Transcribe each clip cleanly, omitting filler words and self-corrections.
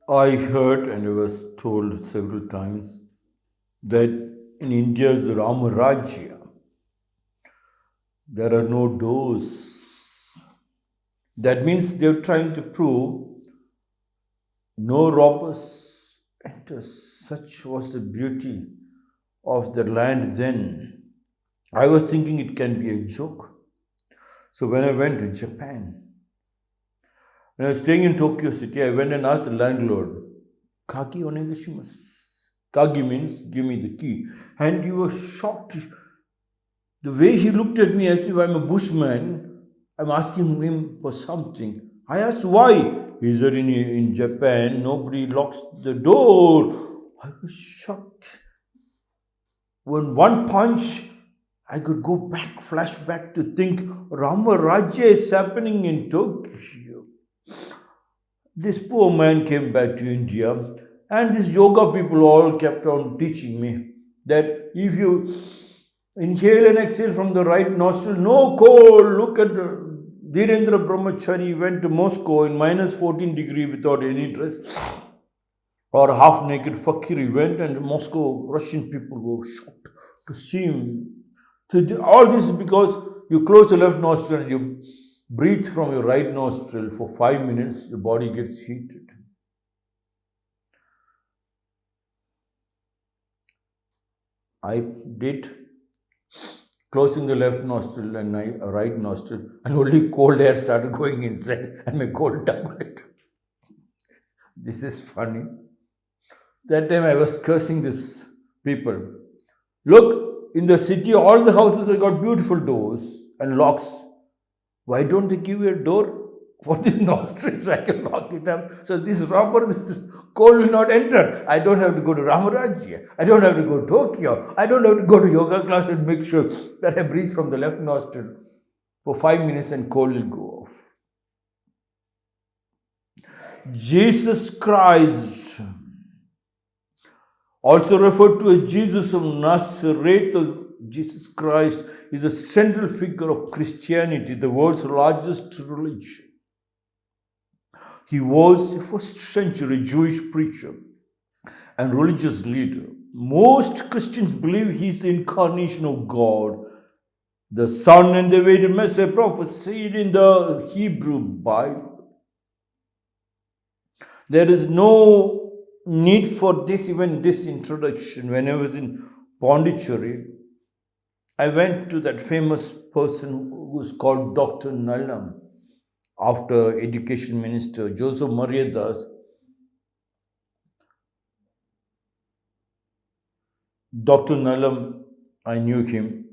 I heard and I was told several times that in India's Ramarajya, there are no doors. That means they're trying to prove no robbers enter. Such was the beauty of the land then. I was thinking it can be a joke. So when I went to Japan, when I was staying in Tokyo City, I went and asked the landlord, Kagi onegashimasu. Kagi means give me the key. And he was shocked. The way he looked at me as if I'm a bushman, I'm asking him for something. I asked why. He said in Japan, nobody locks the door. I was shocked. When one punch, I could go back, flashback to think Rama Rajya is happening in Tokyo. This poor man came back to India, and these yoga people all kept on teaching me that if you inhale and exhale from the right nostril, no cold. Look at Dhirendra Brahmachari went to Moscow in minus 14 degree without any dress, or half naked fakir. He went, and Moscow Russian people were shocked to see him. So all this is because you close the left nostril and you breathe from your right nostril for 5 minutes, the body gets heated. I did closing the left nostril and right nostril, and only cold air started going inside, and my cold doubled. This is funny. That time I was cursing these people. Look, in the city, all the houses have got beautiful doors and locks. Why don't they give you a door for these nostrils? I can lock it up. So this robber, this cold will not enter. I don't have to go to Ramarajya. I don't have to go to Tokyo. I don't have to go to yoga class and make sure that I breathe from the left nostril for 5 minutes and cold will go off. Jesus Christ, also referred to as Jesus of Nazareth, Jesus Christ is the central figure of Christianity, the world's largest religion. He was a first century Jewish preacher and religious leader. Most Christians believe he is the incarnation of God, the Son and the awaited Messiah prophesied in the Hebrew Bible. There is no need for this, even this introduction. When I was in Pondicherry, I went to that famous person who was called Dr. Nallam, after Education Minister Joseph Maria Das. Dr. Nallam, I knew him.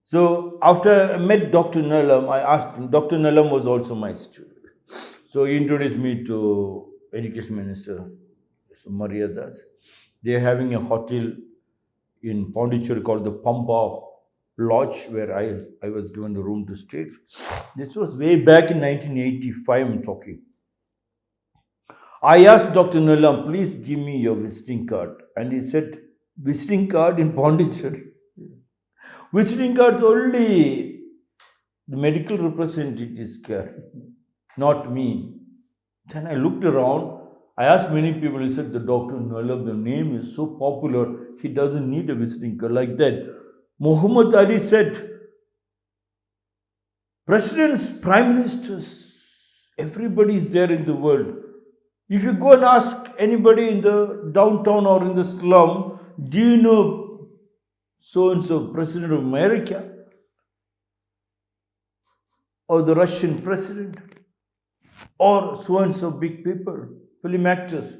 So after I met Dr. Nallam, I asked him, Dr. Nallam was also my student. So he introduced me to Education Minister Maria Das. They are having a hotel in Pondicherry called the Pampa Lodge, where I was given the room to stay. This was way back in 1985, I'm talking. I asked Dr. Nallam, please give me your visiting card. And he said, visiting card in Pondicherry? Visiting cards only the medical representatives carry, not me. Then I looked around. I asked many people, he said, the Dr. Nallam, the name is so popular, he doesn't need a visiting card like that. Muhammad Ali said, presidents, prime ministers, everybody is there in the world. If you go and ask anybody in the downtown or in the slum, do you know so-and-so president of America? Or the Russian president? Or so-and-so big people, film actors?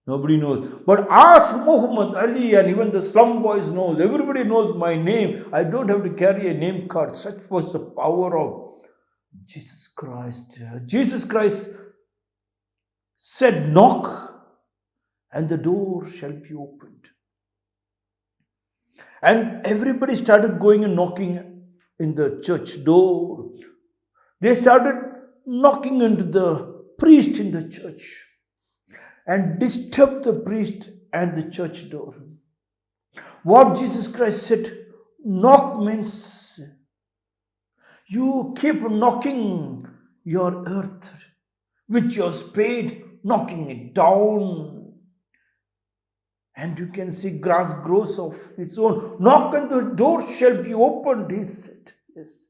Nobody knows. But ask Muhammad Ali, and even the slum boys knows. Everybody knows my name. I don't have to carry a name card. Such was the power of Jesus Christ. Jesus Christ said, knock, and the door shall be opened. And everybody started going and knocking in the church door. They started knocking into the priest in the church and disturbed the priest and the church door. What Jesus Christ said, knock means you keep knocking your earth with your spade knocking it down. And you can see grass grows of its own. Knock and the door shall be opened, he said. Yes.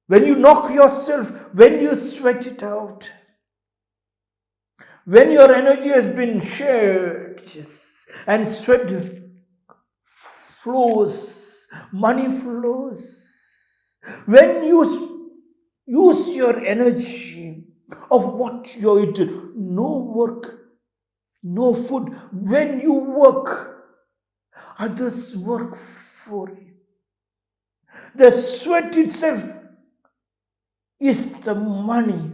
When you knock yourself, when you sweat it out, when your energy has been shared, yes, and sweat flows, money flows. When you use your energy of what you're eating, no work, no food. When you work, others work for you. The sweat itself is the money.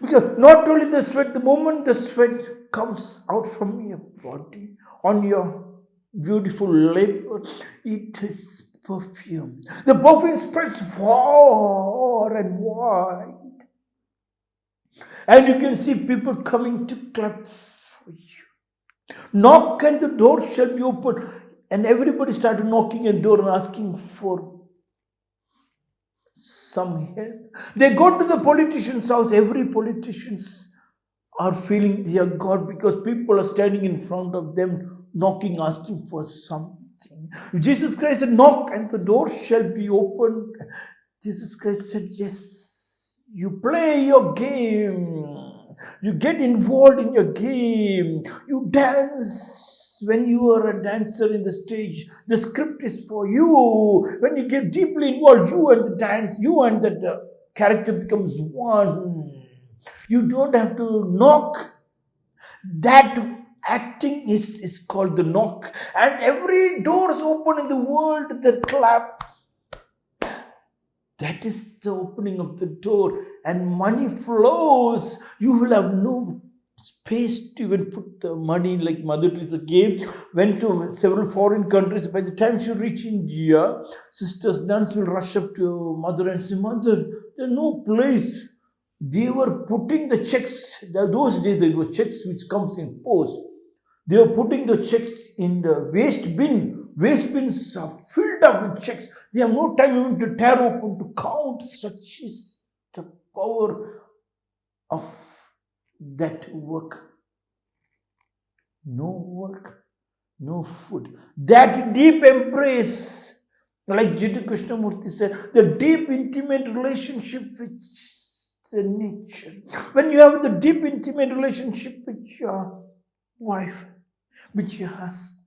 Because not only the sweat, the moment the sweat comes out from your body, on your beautiful labor, it is perfume. The perfume spreads far and wide. And you can see people coming to clap for you. Knock and the door shall be opened. And everybody started knocking at the door and asking for some help. They go to the politician's house. Every politicians are feeling they are God because people are standing in front of them, knocking, asking for something. Jesus Christ said, knock and the door shall be opened. Jesus Christ said, yes, you play your game. You get involved in your game. You dance. When you are a dancer in the stage, the script is for you. When you get deeply involved, you and the dance, you and the character becomes one. You don't have to knock. That acting is called the knock. And every door is open in the world, the clap. That is the opening of the door. And money flows. You will have no space to even put the money. Like Mother Teresa went to several foreign countries. By the time she reached India, sisters, nuns will rush up to Mother and say, Mother, there's no place. They were putting the checks. Those days there were checks which comes in post. They were putting the checks in the waste bin. Waste bins are filled up with checks. They have no time even to tear open, to count. Such is the power of that work. No work, no food. That deep embrace, like Jiddu Krishnamurti said, the deep intimate relationship with the nature. When you have the deep intimate relationship with your wife, with your husband,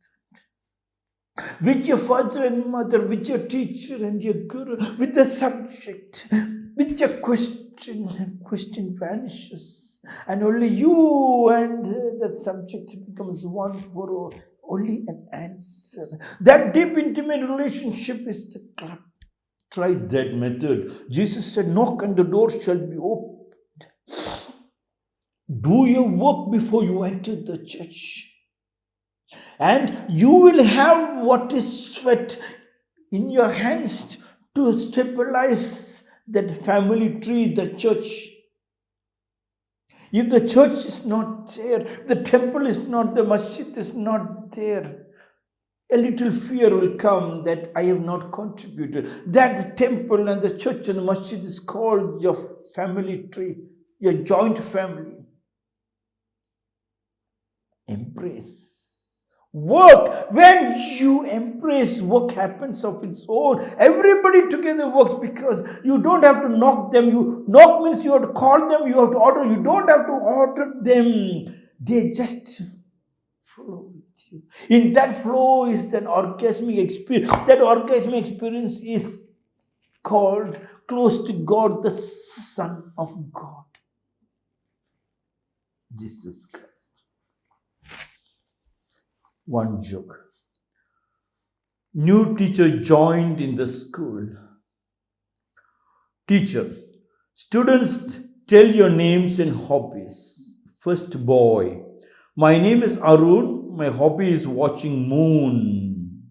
with your father and mother, with your teacher and your guru, with the subject, with your question vanishes, and only you and that subject becomes one for only an answer. That deep intimate relationship is the club. Try that method. Jesus said, knock and the door shall be opened. Do your work before you enter the church. And you will have what is sweat in your hands to stabilize that family tree, the church. If the church is not there, the temple is not, the masjid is not there, a little fear will come that I have not contributed. That temple and the church and the masjid is called your family tree, your joint family. Embrace. Work. When you embrace, work happens of its own. Everybody together works because you don't have to knock them. You knock means you have to call them, you have to order. You don't have to order them. They just flow with you. In that flow is an orgasmic experience. That orgasmic experience is called close to God, the Son of God, Jesus Christ. One joke. New teacher joined in the school. Teacher, students, tell your names and hobbies. First boy, my name is Arun. My hobby is watching moon.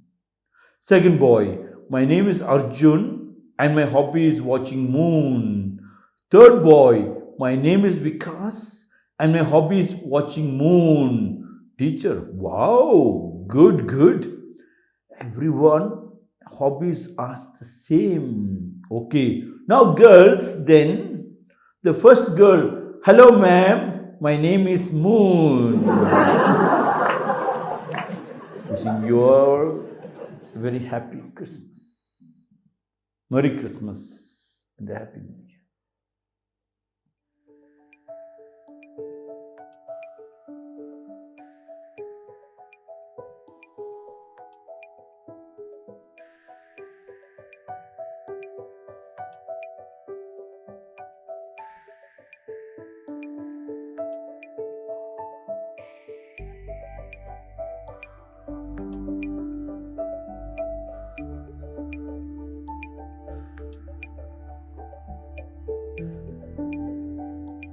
Second boy, my name is Arjun and my hobby is watching moon. Third boy, my name is Vikas and my hobby is watching moon. Teacher, wow, good. Everyone, hobbies are the same. Okay, now girls, then the first girl, hello ma'am. My name is Moon. Wishing you all a very happy Christmas. Merry Christmas and a Happy New Year.